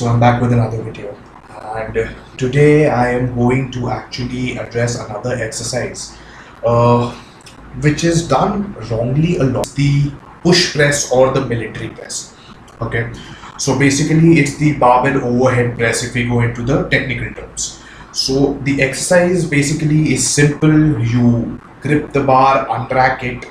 So I'm back with another video, and today I am going to actually address another exercise uh, which is done wrongly a lot, the push press or the military press. Okay, so basically it's the barbell overhead press if we go into the technical terms. So the exercise basically is simple. You grip the bar, unrack it,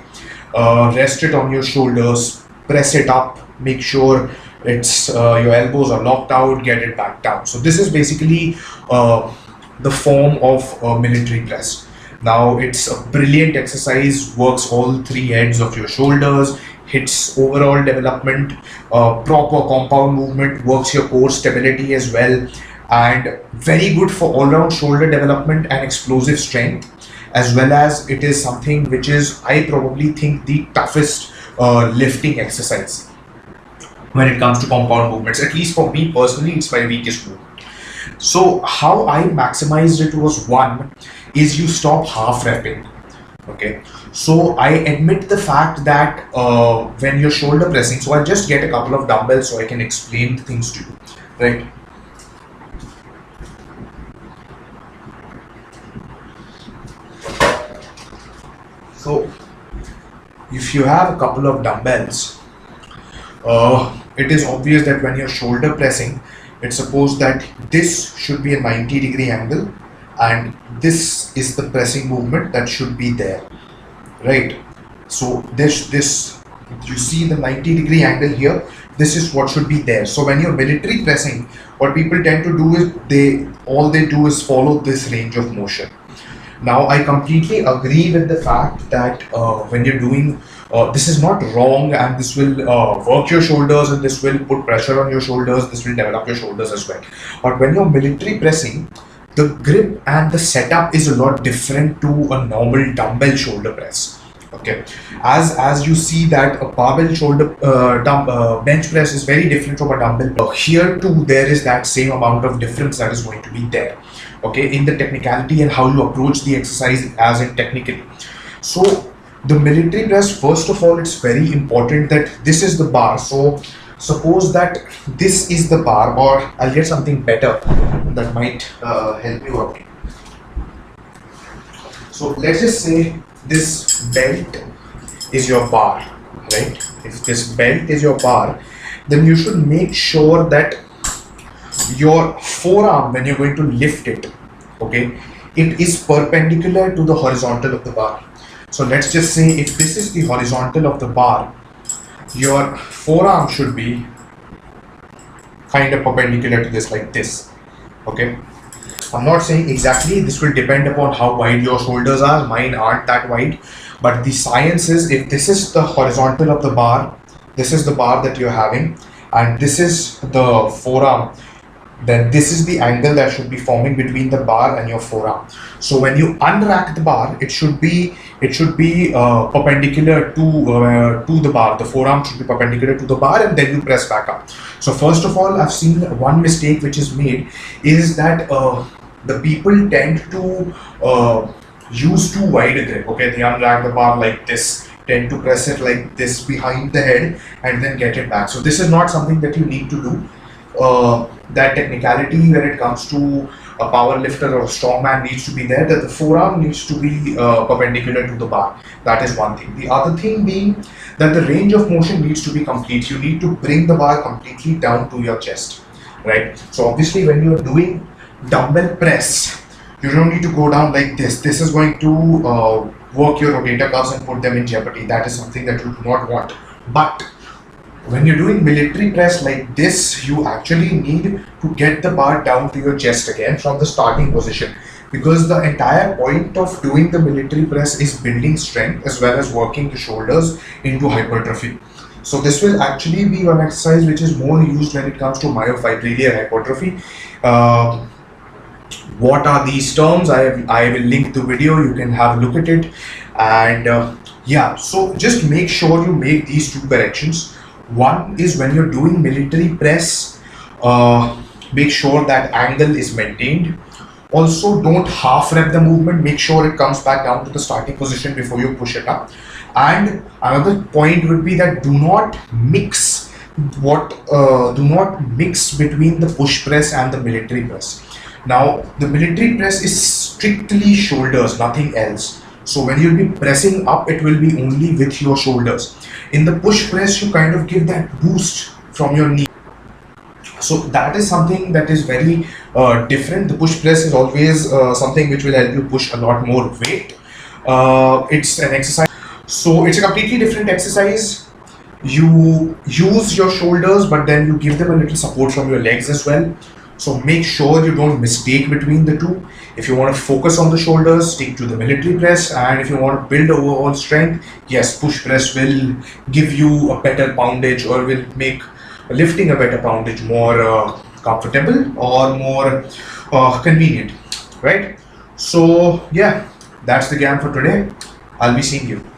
rest it on your shoulders, press it up, make sure it's your elbows are locked out, get it back down. So this is basically the form of military press. Now it's a brilliant exercise, works all three heads of your shoulders, hits overall development, proper compound movement, works your core stability as well, and very good for all-round shoulder development and explosive strength, as well as it is something which is, I probably think, the toughest lifting exercise when it comes to compound movements. At least for me personally, it's my weakest movement. So how I maximized it was, one is you stop half repping. Okay, so I admit the fact that when you're shoulder pressing, so I'll just get a couple of dumbbells so I can explain things to you, right? So if you have a couple of dumbbells, it is obvious that when you're shoulder pressing, it's supposed that this should be a 90-degree angle and this is the pressing movement that should be there, right? So this you see the 90-degree angle here, this is what should be there. So when you're military pressing, what people tend to do is they do is follow this range of motion. Now I completely agree with the fact that when you're doing this is not wrong, and this will work your shoulders and this will put pressure on your shoulders, this will develop your shoulders as well. But when you're military pressing, the grip and the setup is a lot different to a normal dumbbell shoulder press. Okay, as you see that a barbell shoulder bench press is very different from a dumbbell. Here too there is that same amount of difference that is going to be there, okay, in the technicality and how you approach the exercise as in technically. So the military press, first of all, it's very important that this is the bar. So suppose that this is the bar, or I'll get something better that might help you out. So let's just say this belt is your bar, right? If this belt is your bar, then you should make sure that your forearm, when you're going to lift it, okay, it is perpendicular to the horizontal of the bar. So let's just say if this is the horizontal of the bar, your forearm should be kind of perpendicular to this, like this. Okay, I'm not saying exactly, this will depend upon how wide your shoulders are. Mine aren't that wide, but the science is, if this is the horizontal of the bar, this is the bar that you're having, and this is the forearm, then this is the angle that should be forming between the bar and your forearm. So when you unrack the bar, it should be perpendicular to the bar. The forearm should be perpendicular to the bar, and then you press back up. So first of all, I've seen one mistake which is made is that the people tend to use too wide a grip. Okay, they unrack the bar like this, tend to press it like this behind the head, and then get it back. So this is not something that you need to do. That technicality when it comes to a power lifter or a strongman needs to be there, that the forearm needs to be perpendicular to the bar. That is one thing. The other thing being that the range of motion needs to be complete. You need to bring the bar completely down to your chest, right? So obviously when you're doing dumbbell press, you don't need to go down like this. This is going to work your rotator cuffs and put them in jeopardy. That is something that you do not want. But when you're doing military press like this, you actually need to get the bar down to your chest again from the starting position, because the entire point of doing the military press is building strength as well as working the shoulders into hypertrophy. So this will actually be one exercise which is more used when it comes to myofibrillar hypertrophy. What are these terms? I will link the video, you can have a look at it. And yeah, so just make sure you make these two corrections. One is when you're doing military press, make sure that angle is maintained. Also, don't half rep the movement, make sure it comes back down to the starting position before you push it up. And another point would be that do not mix do not mix between the push press and the military press. Now, the military press is strictly shoulders, nothing else. So when you'll be pressing up, it will be only with your shoulders. In the push press, you kind of give that boost from your knee. So that is something that is very different. The push press is always something which will help you push a lot more weight. It's an exercise. So it's a completely different exercise. You use your shoulders, but then you give them a little support from your legs as well. So make sure you don't mistake between the two. If you want to focus on the shoulders, stick to the military press. And if you want to build overall strength, yes, push press will give you a better poundage, or will make lifting a better poundage more comfortable or more convenient, right? So yeah, that's the game for today. I'll be seeing you.